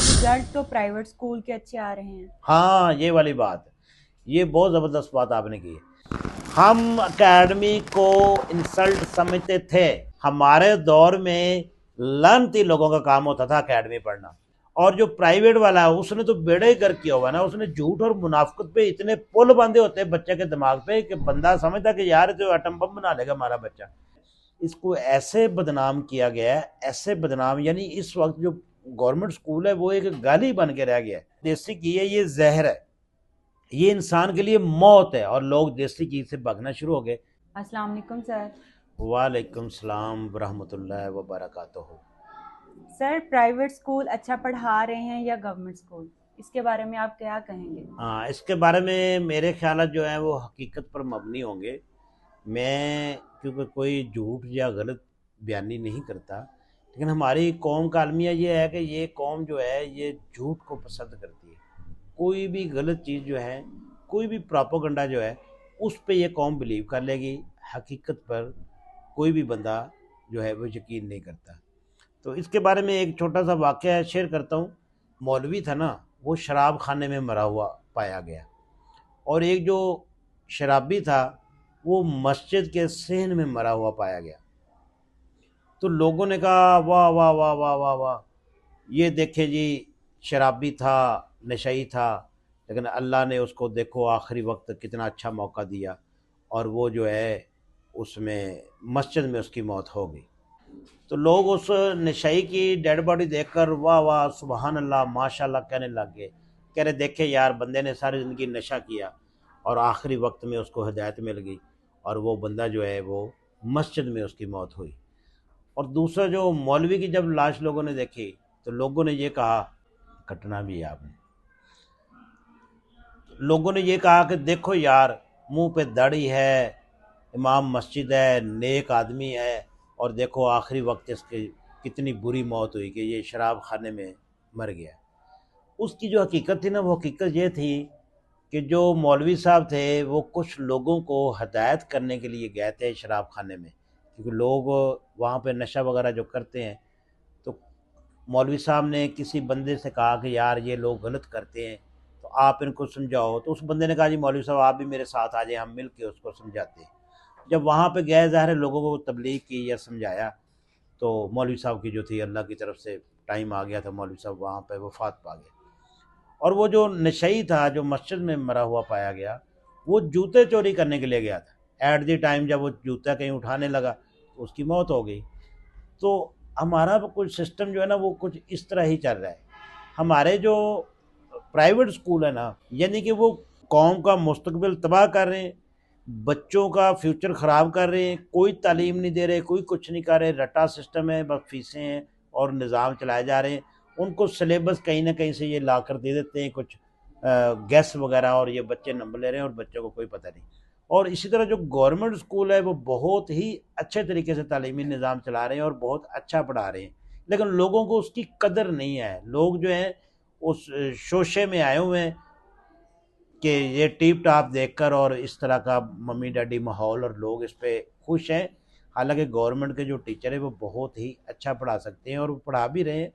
Result تو private school کے اچھے آ رہے ہیں۔ ہاں یہ والی بات، یہ بہت زبردست بات آپ نے کی ہے۔ ہم اکیڈمی کو انسلٹ سمجھتے تھے، ہمارے دور میں لعنتی لوگوں کا کام ہوتا تھا اکیڈمی پڑھنا، اور جو پرائیویٹ والا ہے اس نے تو بیڑا ہی گر کیا ہوا نا، اس نے جھوٹ اور منافقت پہ اتنے پل باندھے ہوتے ہیں بچے کے دماغ پہ کہ بندہ سمجھتا کہ یار تو ایٹم بم بنا لے گا ہمارا بچہ۔ اس کو ایسے بدنام کیا گیا ہے، ایسے بدنام، یعنی اس وقت جو گورنمنٹ سکول ہے وہ ایک گالی بن کے رہ گیا ہے۔ دیسی گھی ہے، یہ زہر ہے، یہ انسان کے لیے موت ہے، اور لوگ دیسی گھی سے بھاگنا شروع ہو گئے۔ السلام علیکم سر۔ وعلیکم السلام ورحمۃ اللہ وبرکاتہ۔ سر پرائیویٹ اسکول اچھا پڑھا رہے ہیں یا گورنمنٹ اسکول، اس کے بارے میں آپ کیا کہیں گے؟ ہاں، اس کے بارے میں میرے خیالات جو ہیں وہ حقیقت پر مبنی ہوں گے۔ میں کیونکہ کوئی جھوٹ یا غلط بیانی نہیں کرتا، لیکن ہماری قوم کا المیہ یہ ہے کہ یہ قوم جو ہے یہ جھوٹ کو پسند کرتی ہے۔ کوئی بھی غلط چیز جو ہے، کوئی بھی پراپوگنڈا جو ہے، اس پہ یہ قوم بلیو کر لے گی، حقیقت پر کوئی بھی بندہ جو ہے وہ یقین نہیں کرتا۔ تو اس کے بارے میں ایک چھوٹا سا واقعہ شیئر کرتا ہوں۔ مولوی تھا نا، وہ شراب خانے میں مرا ہوا پایا گیا، اور ایک جو شرابی تھا وہ مسجد کے صحن میں مرا ہوا پایا گیا۔ تو لوگوں نے کہا واہ واہ واہ واہ واہ واہ، یہ دیکھے جی، شرابی تھا، نشئی تھا، لیکن اللہ نے اس کو دیکھو آخری وقت کتنا اچھا موقع دیا، اور وہ جو ہے اس میں مسجد میں اس کی موت ہو گئی۔ تو لوگ اس نشئی کی ڈیڈ باڈی دیکھ کر واہ واہ سبحان اللہ ماشاء اللہ کہنے لگ گئے، کہہ رہے دیکھے یار بندے نے ساری زندگی نشہ کیا اور آخری وقت میں اس کو ہدایت مل گئی، اور وہ بندہ جو ہے وہ مسجد میں اس کی موت ہوئی۔ اور دوسرا جو مولوی کی جب لاش لوگوں نے دیکھی تو لوگوں نے یہ کہا، کٹنا بھی ہے آپ نے، لوگوں نے یہ کہا کہ دیکھو یار منہ پہ داڑھی ہے، امام مسجد ہے، نیک آدمی ہے، اور دیکھو آخری وقت اس کی کتنی بری موت ہوئی کہ یہ شراب خانے میں مر گیا۔ اس کی جو حقیقت تھی نا، وہ حقیقت یہ تھی کہ جو مولوی صاحب تھے وہ کچھ لوگوں کو ہدایت کرنے کے لیے گئے تھے شراب خانے میں، کیونکہ لوگ وہاں پہ نشہ وغیرہ جو کرتے ہیں، تو مولوی صاحب نے کسی بندے سے کہا کہ یار یہ لوگ غلط کرتے ہیں تو آپ ان کو سمجھاؤ۔ تو اس بندے نے کہا جی مولوی صاحب آپ بھی میرے ساتھ آ جائیں، ہم مل کے اس کو سمجھاتے ہیں۔ جب وہاں پہ گئے، ظاہر ہے لوگوں کو تبلیغ کی یا سمجھایا، تو مولوی صاحب کی جو تھی اللہ کی طرف سے ٹائم آ گیا تھا، مولوی صاحب وہاں پہ وفات پا گئے۔ اور وہ جو نشئی تھا جو مسجد میں مرا ہوا پایا گیا، وہ جوتے چوری کرنے کے لیے گیا تھا، ایٹ دی ٹائم جب وہ جوتا کہیں اٹھانے لگا تو اس کی موت ہو گئی۔ تو ہمارا کچھ سسٹم جو ہے نا وہ کچھ اس طرح ہی چل رہا ہے۔ ہمارے جو پرائیویٹ اسکول ہے نا، یعنی کہ وہ قوم کا مستقبل تباہ کر رہے ہیں، بچوں کا فیوچر خراب کر رہے ہیں، کوئی تعلیم نہیں دے رہے، کوئی کچھ نہیں کر رہے، رٹا سسٹم ہے، بس فیسیں ہیں اور نظام چلائے جا رہے ہیں۔ ان کو سلیبس کہیں نہ کہیں سے یہ لا کر دے دیتے ہیں کچھ گیس وغیرہ، اور یہ بچے نمبر لے رہے ہیں اور بچوں کو کوئی پتہ نہیں۔ اور اسی طرح جو گورنمنٹ اسکول ہے وہ بہت ہی اچھے طریقے سے تعلیمی نظام چلا رہے ہیں اور بہت اچھا پڑھا رہے ہیں، لیکن لوگوں کو اس کی قدر نہیں ہے۔ لوگ جو ہیں اس شوشے میں آئے ہوئے ہیں کہ یہ ٹیپ ٹاپ دیکھ کر، اور اس طرح کا ممی ڈیڈی ماحول، اور لوگ اس پہ خوش ہیں، حالانکہ گورنمنٹ کے جو ٹیچر ہیں وہ بہت ہی اچھا پڑھا سکتے ہیں اور وہ پڑھا بھی رہے ہیں۔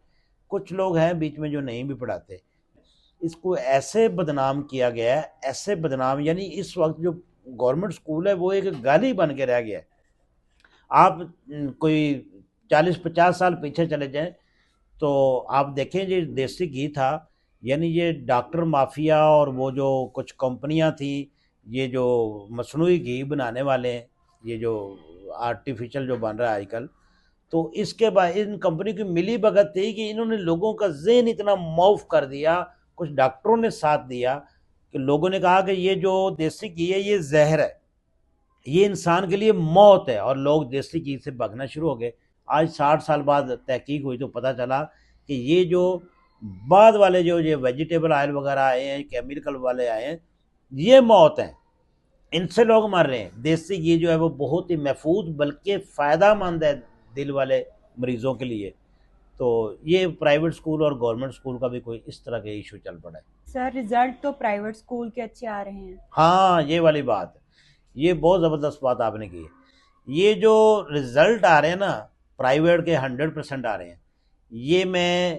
کچھ لوگ ہیں بیچ میں جو نہیں بھی پڑھاتے۔ اس کو ایسے بدنام کیا گیا ہے، ایسے بدنام، یعنی اس وقت جو گورنمنٹ سکول ہے وہ ایک گالی بن کے رہ گیا ہے۔ آپ کوئی 40-50 سال پیچھے چلے جائیں تو آپ دیکھیں یہ دیسی گھی تھا، یعنی یہ ڈاکٹر مافیا اور وہ جو کچھ کمپنیاں تھیں، یہ جو مصنوعی گھی بنانے والے ہیں، یہ جو آرٹیفیشل جو بن رہا ہے آج کل، تو اس کے بعد ان کمپنی کی ملی بھگت تھی کہ انہوں نے لوگوں کا ذہن اتنا معاف کر دیا، کچھ ڈاکٹروں نے ساتھ دیا کہ لوگوں نے کہا کہ یہ جو دیسی گھی ہے یہ زہر ہے، یہ انسان کے لیے موت ہے، اور لوگ دیسی گھی سے بھاگنا شروع ہو گئے۔ آج 60 سال بعد تحقیق ہوئی تو پتہ چلا کہ یہ جو بعد والے جو یہ ویجیٹیبل آئل وغیرہ آئے ہیں، کیمیکل والے آئے ہیں، یہ موت ہیں، ان سے لوگ مر رہے ہیں۔ دیسی گھی جو ہے وہ بہت ہی محفوظ بلکہ فائدہ مند ہے دل والے مریضوں کے لیے۔ تو یہ پرائیویٹ سکول اور گورنمنٹ سکول کا بھی کوئی اس طرح کے ایشو چل پڑا ہے۔ سر رزلٹ تو پرائیویٹ اسکول کے اچھے آ رہے ہیں۔ ہاں یہ والی بات، یہ بہت زبردست بات آپ نے کی ہے۔ یہ جو رزلٹ آ رہے ہیں نا پرائیویٹ کے 100% آ رہے ہیں، یہ میں